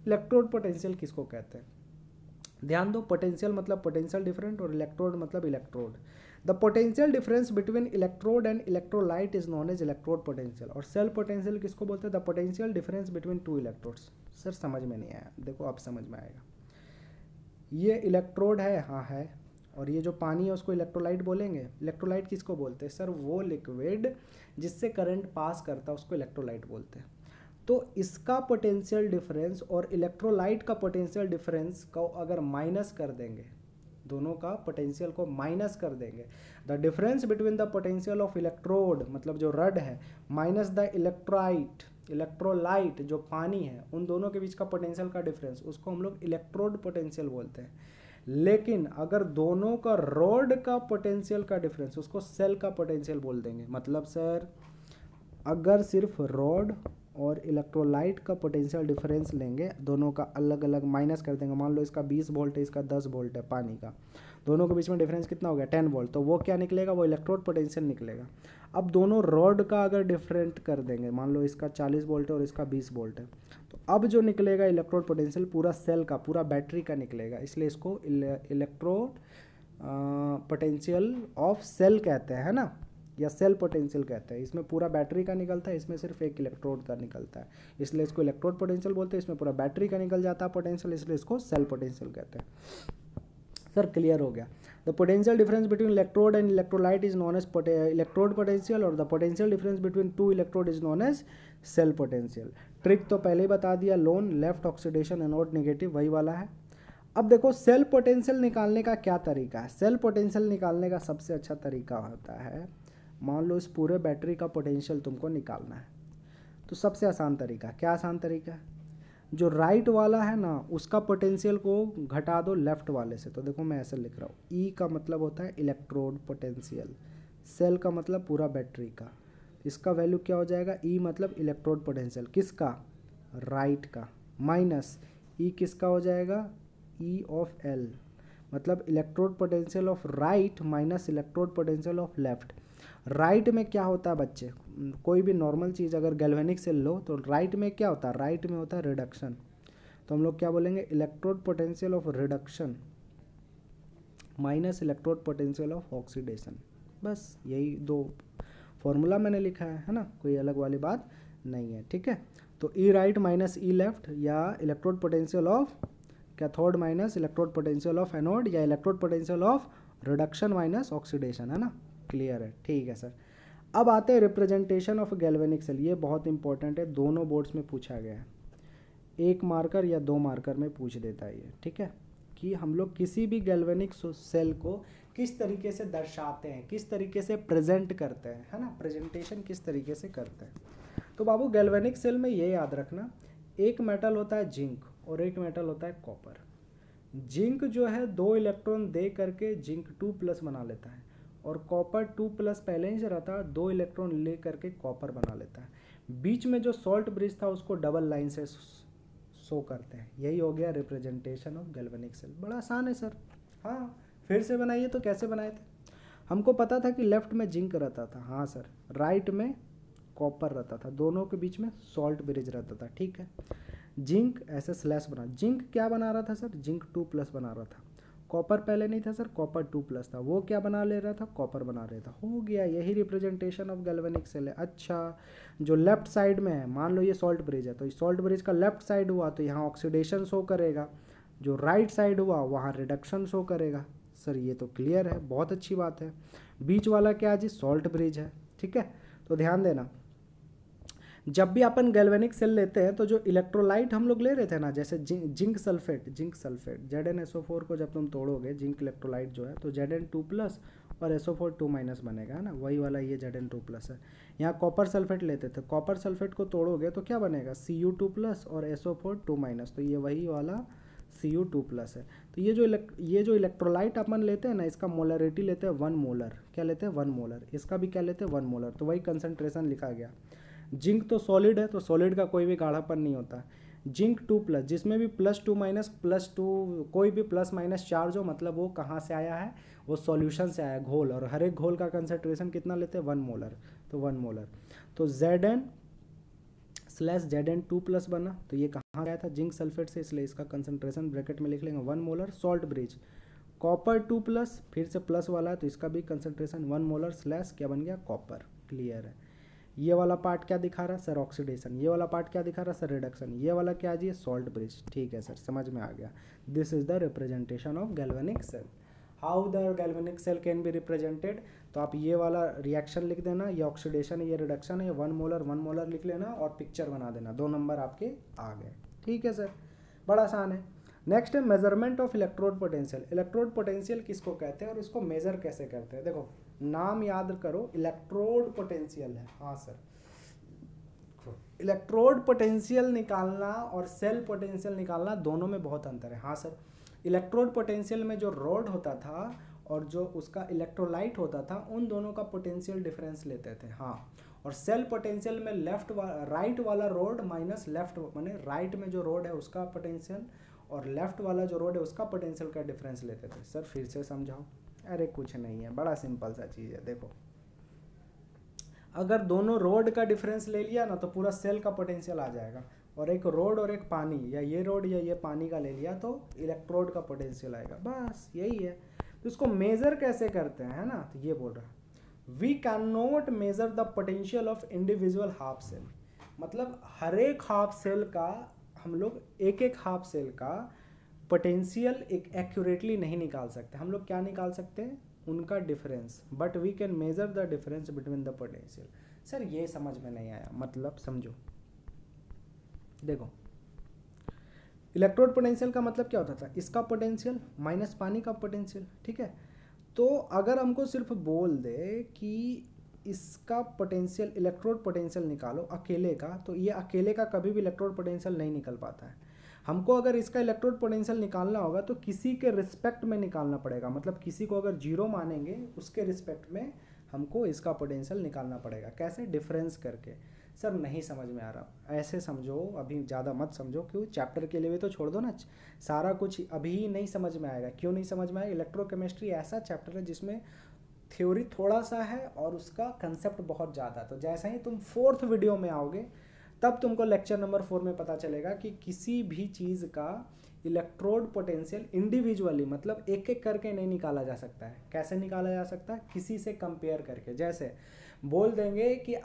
इलेक्ट्रोड पोटेंशियल किसको कहते हैं, ध्यान दो, पोटेंशियल मतलब पोटेंशियल डिफरेंट और इलेक्ट्रोड मतलब electrode. The potential difference between electrode and electrolyte is known as electrode potential. और सेल पोटेंशियल किसको बोलते हैं? The potential difference between two electrodes. Sir समझ में नहीं आया, देखो अब समझ में आएगा। ये इलेक्ट्रोड है, हाँ है, और ये जो पानी है उसको इलेक्ट्रोलाइट बोलेंगे। इलेक्ट्रोलाइट किसको बोलते हैं? सर वो लिक्विड जिससे करंट पास करता है उसको इलेक्ट्रोलाइट बोलते हैं। तो इसका पोटेंशियल डिफरेंस और इलेक्ट्रोलाइट का पोटेंशियल डिफरेंस को अगर माइनस कर देंगे, दोनों का पोटेंशियल को माइनस कर देंगे, the difference between the potential of electrode मतलब जो रड है माइनस द इलेक्ट्रोलाइट जो पानी है, उन दोनों के बीच का पोटेंशियल का डिफरेंस, उसको हम लोग इलेक्ट्रोड पोटेंशियल बोलते हैं। लेकिन अगर दोनों का रॉड का पोटेंशियल का डिफरेंस, उसको सेल का पोटेंशियल बोल देंगे। मतलब सर अगर सिर्फ रॉड और इलेक्ट्रोलाइट का पोटेंशियल डिफरेंस लेंगे, दोनों का अलग अलग माइनस कर देंगे, मान लो इसका 20 वोल्ट है, इसका 10 वोल्ट है पानी का, दोनों के बीच में डिफरेंस कितना हो गया? 10 वोल्ट। तो वो क्या निकलेगा? वो इलेक्ट्रोड पोटेंशियल निकलेगा। अब दोनों रॉड का अगर डिफरेंट कर देंगे, मान लो इसका 40 वोल्ट है और इसका 20 वोल्ट है, तो अब जो निकलेगा इलेक्ट्रोड पोटेंशियल पूरा सेल का, पूरा बैटरी का निकलेगा। इसलिए इसको इलेक्ट्रोड पोटेंशियल ऑफ सेल कहते हैं, है ना, या सेल पोटेंशियल कहते हैं। इसमें पूरा बैटरी का निकलता है, इसमें सिर्फ एक इलेक्ट्रोड का निकलता है, इसलिए इसको इलेक्ट्रोड पोटेंशियल बोलते हैं। इसमें पूरा बैटरी का निकल जाता है पोटेंशियल, इसलिए इसको सेल पोटेंशियल कहते हैं। सर क्लियर हो गया। The potential difference between electrode and electrolyte is known as electrode potential और the potential difference between two electrode is known as cell potential. Trick तो पहले ही बता दिया, loan left oxidation anode negative वही वाला है। अब देखो सेल पोटेंशियल निकालने का क्या तरीका है? सेल पोटेंशियल निकालने का सबसे अच्छा तरीका होता है, मान लो इस पूरे बैटरी का पोटेंशियल तुमको निकालना है, तो सबसे आसान तरीका, क्या आसान तरीका है? जो राइट वाला है ना उसका पोटेंशियल को घटा दो लेफ्ट वाले से। तो देखो मैं ऐसे लिख रहा हूँ, ई का मतलब होता है इलेक्ट्रोड पोटेंशियल, सेल का मतलब पूरा बैटरी का, इसका वैल्यू क्या हो जाएगा? ई मतलब इलेक्ट्रोड पोटेंशियल किसका? राइट का, माइनस ई किसका हो जाएगा? ई ऑफ एल मतलब electrode potential of right minus electrode potential of left. Right में क्या होता है बच्चे? कोई भी नॉर्मल चीज़ अगर गैल्वेनिक सेल लो तो राइट में क्या होता है? राइट में होता है रिडक्शन, तो हम लोग क्या बोलेंगे? Electrode potential of reduction minus electrode potential of oxidation. बस यही दो फॉर्मूला मैंने लिखा है ना, कोई अलग वाली बात नहीं है, ठीक है। तो E right minus E left या electrode potential of cathode minus electrode potential of anode या electrode potential of reduction minus oxidation, है ना, क्लियर है, ठीक है सर। अब आते हैं रिप्रेजेंटेशन ऑफ गैल्वेनिक सेल, ये बहुत इंपॉर्टेंट है, दोनों बोर्ड्स में पूछा गया है, एक मार्कर या दो मार्कर में पूछ देता है ये, ठीक है, कि हम लोग किसी भी गैल्वेनिक सेल को किस तरीके से दर्शाते हैं, किस तरीके से प्रेजेंट करते हैं, है ना, प्रेजेंटेशन किस तरीके से करते हैं। तो बाबू गैल्वेनिक सेल में ये याद रखना, एक मेटल होता है जिंक और एक मेटल होता है कॉपर। जिंक जो है 2 इलेक्ट्रॉन दे करके जिंक 2+ बना लेता है और कॉपर 2+ पहले ही से रहता है, 2 इलेक्ट्रॉन ले करके कॉपर बना लेता है। बीच में जो सॉल्ट ब्रिज था उसको डबल लाइन से शो करते हैं। यही हो गया रिप्रेजेंटेशन ऑफ गैल्वेनिक सेल। बड़ा आसान है सर। हाँ फिर से बनाइए, तो कैसे बनाए थे? हमको पता था कि लेफ्ट में जिंक रहता था, हाँ सर, राइट में कॉपर रहता था, दोनों के बीच में सॉल्ट ब्रिज रहता था, ठीक है। जिंक ऐसे स्लैश बना, जिंक क्या बना रहा था सर? जिंक 2+ बना रहा था। कॉपर पहले नहीं था सर, कॉपर 2+ था, वो क्या बना ले रहा था? कॉपर बना रहा था। हो गया, यही रिप्रेजेंटेशन ऑफ गैल्वेनिक सेल है। अच्छा, जो लेफ्ट साइड में है, मान लो ये सॉल्ट ब्रिज है, तो सॉल्ट ब्रिज का लेफ्ट साइड हुआ तो यहाँ ऑक्सीडेशन शो करेगा, जो राइट साइड हुआ वहाँ रिडक्शन शो करेगा। सर ये तो क्लियर है, बहुत अच्छी बात है। बीच वाला क्या है जी? सॉल्ट ब्रिज है, ठीक है। तो ध्यान देना, जब भी अपन गैल्वेनिक सेल लेते हैं तो जो इलेक्ट्रोलाइट हम लोग ले रहे थे ना, जैसे जिंक सल्फेट ZnSO4 को जब तुम तोड़ोगे, जिंक इलेक्ट्रोलाइट जो है, तो Zn2+ और SO4 2- बनेगा, है ना, वही वाला ये Zn2+ है। यहाँ कॉपर सल्फेट लेते थे, कॉपर सल्फेट को तोड़ोगे तो क्या बनेगा? Cu2+ और SO4 2-, तो ये वही वाला Cu2+ है। तो ये जो इलेक्ट्रोलाइट अपन लेते हैं ना, इसका मोलरिटी लेते हैं 1 मोलर। क्या लेते हैं? 1 मोलर। इसका भी क्या लेते हैं? 1 मोलर। तो वही कंसंट्रेशन लिखा गया। जिंक तो सॉलिड है, तो सॉलिड का कोई भी गाढ़ापन नहीं होता। जिंक 2+, जिसमें भी +2 कोई भी + चार्ज हो, मतलब वो कहाँ से आया है? वो सॉल्यूशन से आया, घोल, और हर एक घोल का कंसंट्रेशन कितना लेते हैं? 1 मोलर। तो 1 मोलर। तो Zn स्लैश Zn2+ बना, तो ये कहाँ गया था, जिंक सल्फेट से, इसलिए इसका कंसंट्रेशन ब्रैकेट में लिख लेंगे 1 मोलर। सॉल्ट ब्रिज कॉपर 2+, फिर से प्लस वाला है तो इसका भी कंसंट्रेशन 1 मोलर स्लैश क्या बन गया, कॉपर। क्लियर है। ये वाला पार्ट क्या दिखा रहा है सर, ऑक्सीडेशन। ये वाला पार्ट क्या दिखा रहा है सर, रिडक्शन। ये वाला क्या जी, सॉल्ट ब्रिज। ठीक है सर, समझ में आ गया। This is the representation of galvanic cell. How the galvanic cell can be represented, तो आप ये वाला रिएक्शन लिख देना, ये ऑक्सीडेशन है, ये रिडक्शन है, 1 मोलर लिख लेना और पिक्चर बना देना, 2 नंबर आपके आ गए। ठीक है सर, बड़ा आसान है। नेक्स्ट है measurement of electrode potential. Electrode potential किसको कहते हैं और इसको मेजर कैसे करते हैं। देखो नाम याद करो, इलेक्ट्रोड पोटेंशियल है। हाँ सर, इलेक्ट्रोड पोटेंशियल निकालना और सेल पोटेंशियल निकालना दोनों में बहुत अंतर है। हाँ सर, इलेक्ट्रोड पोटेंशियल में जो रोड होता था और जो उसका इलेक्ट्रोलाइट होता था, उन दोनों का पोटेंशियल डिफरेंस लेते थे। हाँ, और सेल पोटेंशियल में राइट वाला रोड माइनस लेफ्ट, माने राइट में जो रोड है उसका पोटेंशियल और लेफ्ट वाला जो रोड है उसका पोटेंशियल का डिफरेंस लेते थे। सर फिर से समझाओ। अरे कुछ नहीं है, बड़ा सिंपल सा चीज़ है। देखो अगर दोनों रोड का डिफरेंस ले लिया ना तो पूरा सेल का पोटेंशियल आ जाएगा, और एक रोड और एक पानी, या ये रोड या ये पानी का ले लिया तो इलेक्ट्रोड का पोटेंशियल आएगा। बस यही है। तो इसको मेजर कैसे करते हैं, है ना, तो ये बोल रहा है we can not measure the potential of individual half cell. मतलब हर एक हाफ सेल का हम लोग एक हाफ सेल का पोटेंशियल एक एक्यूरेटली नहीं निकाल सकते। हम लोग क्या निकाल सकते हैं, उनका difference, but we can measure the difference between the potential. Sir ये समझ में नहीं आया, मतलब समझो। देखो इलेक्ट्रोड पोटेंशियल का मतलब क्या होता था, इसका पोटेंशियल माइनस पानी का पोटेंशियल। ठीक है, तो अगर हमको सिर्फ बोल दे कि इसका पोटेंशियल, इलेक्ट्रोड पोटेंशियल निकालो अकेले का, तो ये अकेले का कभी भी इलेक्ट्रोड पोटेंशियल नहीं निकल पाता है। हमको अगर इसका इलेक्ट्रोड पोटेंशियल निकालना होगा तो किसी के रिस्पेक्ट में निकालना पड़ेगा। मतलब किसी को अगर 0 मानेंगे उसके रिस्पेक्ट में हमको इसका पोटेंशियल निकालना पड़ेगा। कैसे, डिफरेंस करके। सर नहीं समझ में आ रहा, ऐसे समझो, अभी ज़्यादा मत समझो, क्यों चैप्टर के लिए भी तो छोड़ दो ना, सारा कुछ अभी नहीं समझ में आएगा। क्यों नहीं समझ में आएगा, इलेक्ट्रोकेमिस्ट्री ऐसा चैप्टर है जिसमें थ्योरी थोड़ा सा है और उसका कंसेप्ट बहुत ज़्यादा। तो जैसे ही तुम 4th वीडियो में आओगे तब तुमको लेक्चर नंबर 4 में पता चलेगा कि किसी भी चीज़ का इलेक्ट्रोड पोटेंशियल इंडिविजुअली, मतलब एक एक करके नहीं निकाला जा सकता है। कैसे निकाला जा सकता है, किसी से कंपेयर करके। जैसे बोल देंगे कि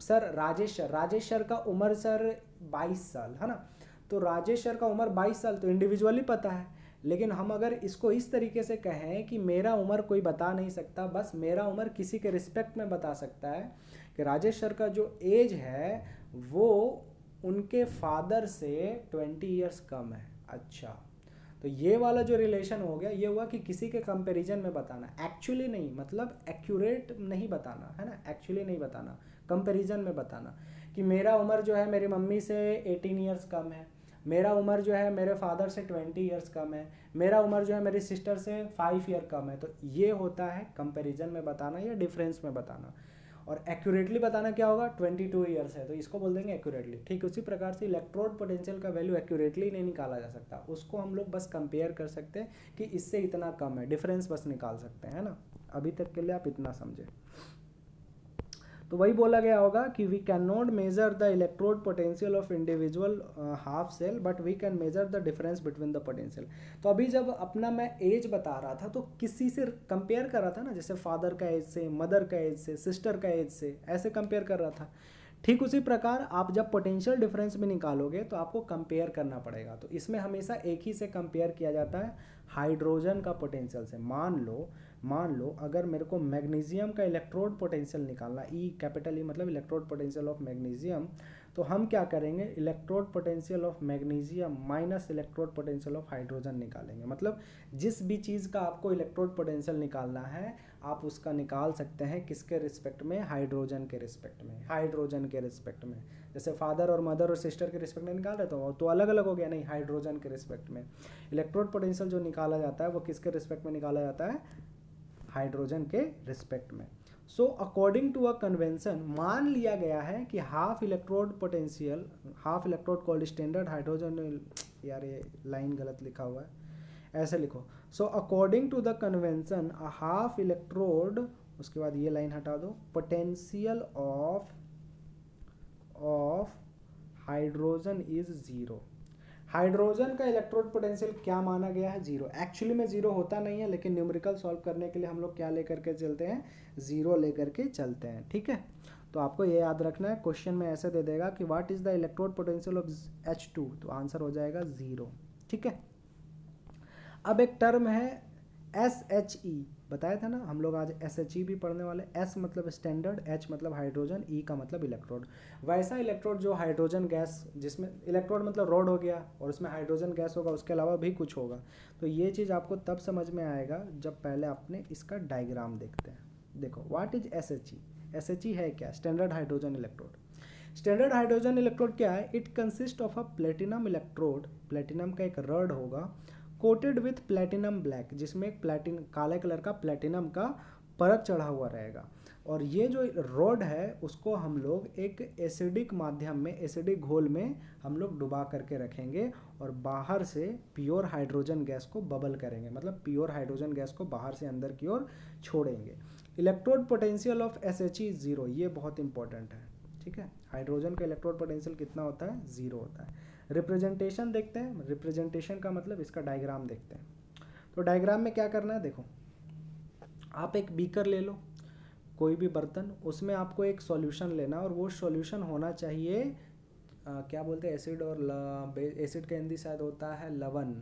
सर राजेश सर का उम्र सर 22 साल है ना, तो राजेश सर का उम्र 22 साल तो इंडिविजुअली पता है। लेकिन हम अगर इसको इस तरीके से कहें कि मेरा उम्र कोई बता नहीं सकता, बस मेरा उम्र किसी के रिस्पेक्ट में बता सकता है, कि राजेश सर का जो एज है वो उनके फादर से 20 ईयर्स कम है। अच्छा, तो ये वाला जो रिलेशन हो गया, ये हुआ कि किसी के कंपैरिजन में बताना, एक्चुअली नहीं, मतलब एक्यूरेट नहीं बताना, है ना, एक्चुअली नहीं बताना, कंपैरिजन में बताना कि मेरा उम्र जो है मेरी मम्मी से 18 ईयर्स कम है, मेरा उम्र जो है मेरे फादर से 20 ईयर्स कम है, मेरा उम्र जो है मेरी सिस्टर से 5 ईयर कम है। तो ये होता है कंपैरिजन में बताना या डिफरेंस में बताना। और एक्यूरेटली बताना क्या होगा, 22 ईयर्स है तो इसको बोल देंगे एक्यूरेटली। ठीक उसी प्रकार से इलेक्ट्रोड पोटेंशियल का वैल्यू एक्यूरेटली नहीं निकाला जा सकता, उसको हम लोग बस कंपेयर कर सकते हैं कि इससे इतना कम है, डिफरेंस बस निकाल सकते हैं, है ना। अभी तक के लिए आप इतना समझे। तो वही बोला गया होगा कि we can not measure the electrode potential of individual half cell, but we can measure the difference between the potential. तो अभी जब अपना मैं एज बता रहा था तो किसी से कंपेयर कर रहा था ना, जैसे फादर का एज से, मदर का एज से, सिस्टर का एज से, ऐसे कंपेयर कर रहा था। ठीक उसी प्रकार आप जब पोटेंशियल डिफरेंस में निकालोगे तो आपको कंपेयर करना पड़ेगा। तो इसमें हमेशा एक ही से कंपेयर किया जाता है, हाइड्रोजन का पोटेंशियल से। मान लो अगर मेरे को मैग्नीशियम का इलेक्ट्रोड पोटेंशियल निकालना, ई कैपिटल ई मतलब इलेक्ट्रोड पोटेंशियल ऑफ मैग्नीशियम, तो हम क्या करेंगे, electrode potential of magnesium minus electrode potential of hydrogen निकालेंगे। मतलब जिस भी चीज़ का आपको इलेक्ट्रोड पोटेंशियल निकालना है आप उसका निकाल सकते हैं किसके रिस्पेक्ट में, हाइड्रोजन के रिस्पेक्ट में, हाइड्रोजन के रिस्पेक्ट में। जैसे फादर और मदर और सिस्टर के रिस्पेक्ट में निकाल रहे तो अलग अलग हो गया, नहीं, हाइड्रोजन के रिस्पेक्ट में। इलेक्ट्रोड पोटेंशियल जो निकाला जाता है वो किसके रिस्पेक्ट में निकाला जाता है, हाइड्रोजन के रिस्पेक्ट में। So according to a convention मान लिया गया है कि half electrode potential, half electrode called standard hydrogen, यार ये लाइन गलत लिखा हुआ है, ऐसे लिखो। So according to the convention a half electrode, उसके बाद ये लाइन हटा दो, potential of hydrogen is zero. Hydrogen का इलेक्ट्रोड पोटेंशियल क्या माना गया है? जीरो। एक्चुअली में जीरो होता नहीं है, लेकिन न्यूमेरिकल सॉल्व करने के लिए हम लोग क्या लेकर के चलते हैं? जीरो लेकर के चलते हैं, ठीक है। तो आपको ये याद रखना है, क्वेश्चन में ऐसे दे देगा कि what is the electrode potential of H2, तो आंसर हो जाएगा जीरो, ठीक है। अब एक टर्म है SHE, बताया था ना हम लोग आज SHE भी पढ़ने वाले। S मतलब स्टैंडर्ड, H मतलब हाइड्रोजन, E का मतलब इलेक्ट्रोड। वैसा इलेक्ट्रोड जो हाइड्रोजन गैस, जिसमें इलेक्ट्रोड मतलब रोड हो गया और उसमें हाइड्रोजन गैस होगा, उसके अलावा भी कुछ होगा। तो ये चीज़ आपको तब समझ में आएगा जब पहले आपने इसका डायग्राम देखते हैं। देखो व्हाट इज SHE? SHE है क्या? Standard hydrogen electrode. Standard hydrogen electrode क्या है? It consist of a platinum electrode. Platinum का एक रॉड होगा कोटेड विथ प्लेटिनम ब्लैक, जिसमें एक काले कलर का प्लेटिनम का परत चढ़ा हुआ रहेगा। और ये जो रॉड है उसको हम लोग एक एसिडिक माध्यम में, एसिडिक घोल में हम लोग डुबा करके रखेंगे और बाहर से प्योर हाइड्रोजन गैस को बबल करेंगे, मतलब प्योर हाइड्रोजन गैस को बाहर से अंदर की ओर छोड़ेंगे। Electrode potential of SHE zero, ये बहुत इंपॉर्टेंट है, ठीक है। हाइड्रोजन का इलेक्ट्रोड पोटेंशियल कितना होता है? जीरो होता है। रिप्रेजेंटेशन देखते हैं। रिप्रेजेंटेशन का मतलब इसका डायग्राम देखते हैं। तो डायग्राम में क्या करना है? देखो, आप एक बीकर ले लो, कोई भी बर्तन, उसमें आपको एक सॉल्यूशन लेना और वो सॉल्यूशन होना चाहिए क्या बोलते हैं, एसिड और एसिड का हिंदी शायद होता है लवण,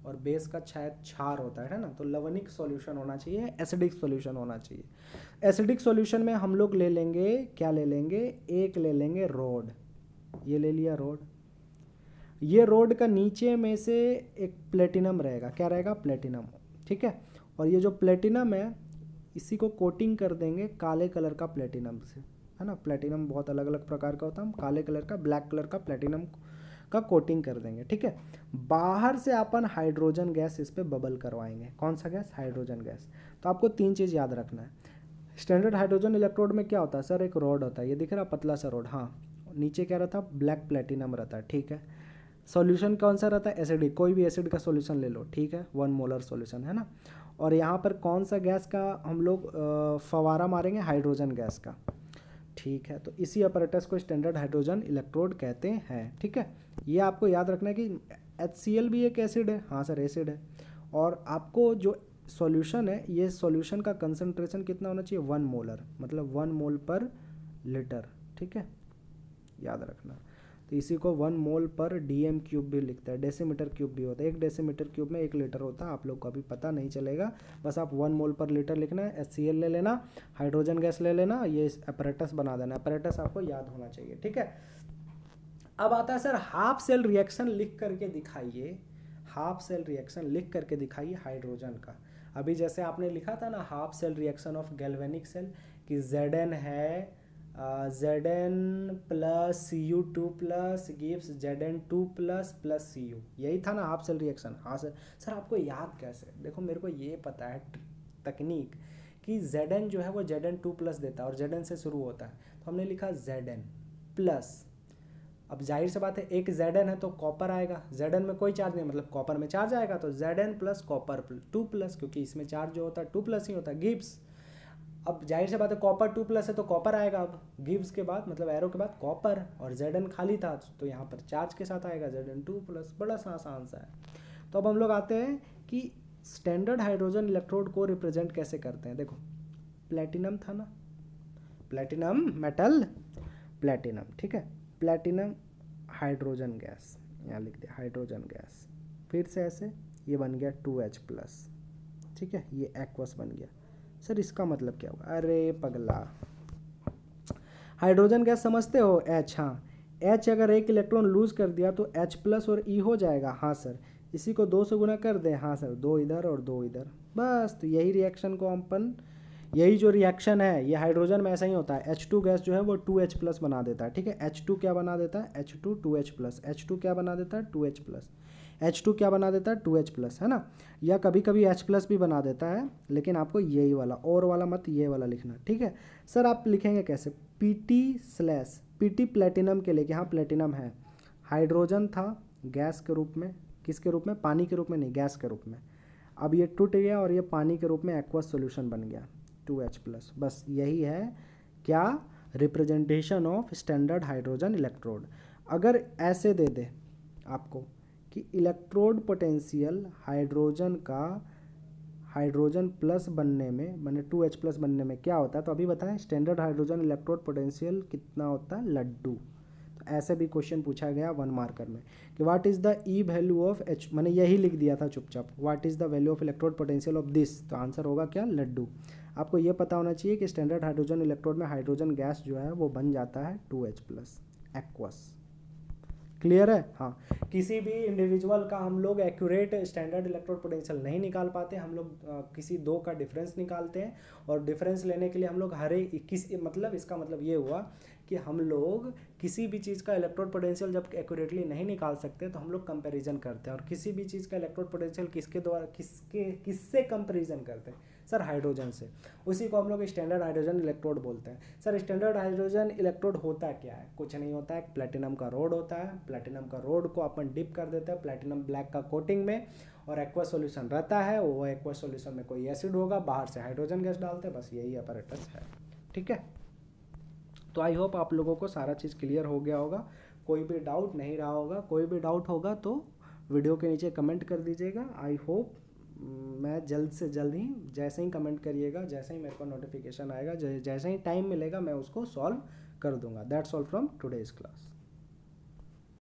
और बेस का शायद क्षार होता है ना। तो लवणिक सॉल्यूशन होना चाहिए, एसिडिक सॉल्यूशन होना चाहिए। एसिडिक सॉल्यूशन में हम लोग ले लेंगे, क्या ले लेंगे? एक ले लेंगे रॉड, ये ले लिया रॉड। ये रॉड का नीचे में से एक प्लेटिनम रहेगा, क्या रहेगा? प्लेटिनम, ठीक है। और ये जो प्लेटिनम है इसी को कोटिंग कर देंगे काले कलर का प्लेटिनम से, है ना। प्लेटिनम बहुत अलग अलग प्रकार का होता है, हम काले कलर का, ब्लैक कलर का प्लेटिनम का कोटिंग कर देंगे, ठीक है। बाहर से अपन हाइड्रोजन गैस इस पर बबल करवाएंगे। कौन सा गैस? Hydrogen gas. तो आपको तीन चीज़ याद रखना है। स्टैंडर्ड हाइड्रोजन इलेक्ट्रोड में क्या होता है सर? एक रॉड होता है, ये दिख रहा पतला सा रॉड, हाँ। नीचे क्या रहता है? ब्लैक प्लेटिनम रहता है, ठीक है। सॉल्यूशन कौन सा रहता है? एसिडिक, कोई भी एसिड का सॉल्यूशन ले लो, ठीक है, 1 मोलर सॉल्यूशन, है ना। और यहाँ पर कौन सा गैस का हम लोग फवारा मारेंगे? हाइड्रोजन गैस का, ठीक है। तो इसी अपरेटस को स्टैंडर्ड हाइड्रोजन इलेक्ट्रोड कहते हैं, ठीक है। ये आपको याद रखना है कि HCl भी एक एसिड है, हाँ सर एसिड है। और आपको जो सॉल्यूशन है, ये सॉल्यूशन का कंसंट्रेशन कितना होना चाहिए? 1 मोलर, मतलब 1 मोल पर लीटर, ठीक है, याद रखना। तो इसी को 1 मोल पर DM क्यूब भी लिखता है, डेसीमीटर क्यूब भी होता है। 1 डेसीमीटर क्यूब में 1 लीटर होता है, आप लोग को अभी पता नहीं चलेगा, बस आप 1 मोल पर लीटर लिखना है। HCl ले लेना, हाइड्रोजन गैस ले लेना, ये अपरेटस बना देना। अपरेटस आपको याद होना चाहिए, ठीक है। अब आता है सर हाफ सेल रिएक्शन लिख करके दिखाइए, हाफ सेल रिएक्शन लिख करके दिखाइए हाइड्रोजन का। अभी जैसे आपने लिखा था ना half cell reaction of galvanic cell कि Zn है Zn plus Cu2 plus gives Zn2 plus Cu, यही था ना हाफ सेल रिएक्शन। हाँ सर। सर आपको याद कैसे? देखो मेरे को ये पता है तकनीक कि Zn जो है वो Zn2 प्लस देता है और Zn से शुरू होता है, तो हमने लिखा Zn प्लस। अब जाहिर सी बात है एक Zn है तो कॉपर आएगा, Zn में कोई चार्ज नहीं, मतलब कॉपर में चार्ज आएगा, तो Zn प्लस कॉपर 2 प्लस, क्योंकि इसमें चार्ज जो होता है 2 प्लस ही होता है, गिव्स। अब जाहिर सी बात है कॉपर 2 प्लस है तो कॉपर आएगा, अब गिव्स के बाद मतलब एरो के बाद कॉपर, और Zn खाली था तो यहाँ पर चार्ज के साथ आएगा Zn2 प्लस। बड़ा सा आसान सा है। तो अब हम लोग आते हैं कि स्टैंडर्ड हाइड्रोजन इलेक्ट्रोड को रिप्रेजेंट कैसे करते हैं। देखो प्लेटिनम था ना, प्लेटिनम मेटल, प्लेटिनम, ठीक है। प्लेटिनम हाइड्रोजन गैस, यहाँ लिख दिया हाइड्रोजन गैस, फिर से ऐसे ये बन गया 2H प्लस, ठीक है, ये एक्वस बन गया। सर इसका मतलब क्या होगा? अरे पगला, हाइड्रोजन गैस समझते हो? H, हाँ। H अगर एक इलेक्ट्रॉन लूज कर दिया तो H प्लस और E हो जाएगा, हाँ सर। इसी को 2 से गुना कर दे, हाँ सर, 2 इधर और 2 इधर, बस। तो यही रिएक्शन को अपन, यही जो रिएक्शन है ये हाइड्रोजन में ऐसा ही होता है। H2 गैस जो है वो 2H प्लस बना देता है, ठीक है। H2 क्या बना देता है? H2 2H plus. H2 क्या बना देता है? 2H plus. H2 क्या बना देता है? 2H प्लस, है ना। या कभी कभी H प्लस भी बना देता है, लेकिन आपको यही वाला और वाला मत, ये वाला लिखना, ठीक है। सर आप लिखेंगे कैसे? PT प्लेटिनम के लिए, कि हाँ प्लेटिनम है, हाइड्रोजन था गैस के रूप में, किसके रूप में? पानी के रूप में नहीं, गैस के रूप में। अब ये टूट गया और ये पानी के रूप में एक्वस सॉल्यूशन बन गया, 2H प्लस। बस यही है क्या? Representation of standard hydrogen electrode. अगर ऐसे दे दे आपको कि इलेक्ट्रोड पोटेंशियल हाइड्रोजन प्लस बनने में, माने 2H प्लस बनने में क्या होता है, तो अभी बताएं स्टैंडर्ड हाइड्रोजन इलेक्ट्रोड पोटेंशियल कितना होता है, लड्डू। तो ऐसे भी क्वेश्चन पूछा गया 1 मार्कर में कि what is the E value of H, मैंने यही लिख दिया था चुपचाप, what is the value of electrode potential of this, तो आंसर होगा क्या, लड्डू। आपको ये पता होना चाहिए कि स्टैंडर्ड हाइड्रोजन इलेक्ट्रोड में हाइड्रोजन गैस जो है वो बन जाता है 2H प्लस एक्वस। क्लियर है? हाँ, किसी भी इंडिविजुअल का हम लोग एक्यूरेट स्टैंडर्ड इलेक्ट्रोड पोटेंशियल नहीं निकाल पाते, हम लोग किसी दो का डिफरेंस निकालते हैं, और डिफरेंस लेने के लिए हम लोग हर एक मतलब इसका मतलब ये हुआ कि हम लोग किसी भी चीज़ का इलेक्ट्रोड पोटेंशियल जब एक्यूरेटली नहीं निकाल सकते तो हम लोग कंपैरिजन करते हैं, और किसी भी चीज़ का इलेक्ट्रोड पोटेंशियल किससे कंपैरिजन करते हैं, सर हाइड्रोजन से। उसी को हम लोग स्टैंडर्ड हाइड्रोजन इलेक्ट्रोड बोलते हैं। सर स्टैंडर्ड हाइड्रोजन इलेक्ट्रोड होता क्या है, कुछ नहीं होता है, प्लेटिनम का रोड होता है। प्लेटिनम का रोड को अपन डिप कर देते हैं प्लेटिनम ब्लैक का कोटिंग में, और एक्वस सॉल्यूशन रहता है, वो एक्वस सॉल्यूशन में कोई एसिड होगा, बाहर से हाइड्रोजन गैस डालते हैं, बस यही अपैरेटस है। ठीक है, तो आई होप आप लोगों को सारा चीज़ क्लियर हो गया होगा, कोई भी डाउट नहीं रहा होगा। कोई भी डाउट होगा तो वीडियो के नीचे कमेंट कर दीजिएगा। आई होप मैं जल्द से जल्द ही, जैसे ही कमेंट करिएगा, जैसे ही मेरे को नोटिफिकेशन आएगा, जैसे ही टाइम मिलेगा, मैं उसको सॉल्व कर दूंगा। That's all from today's class.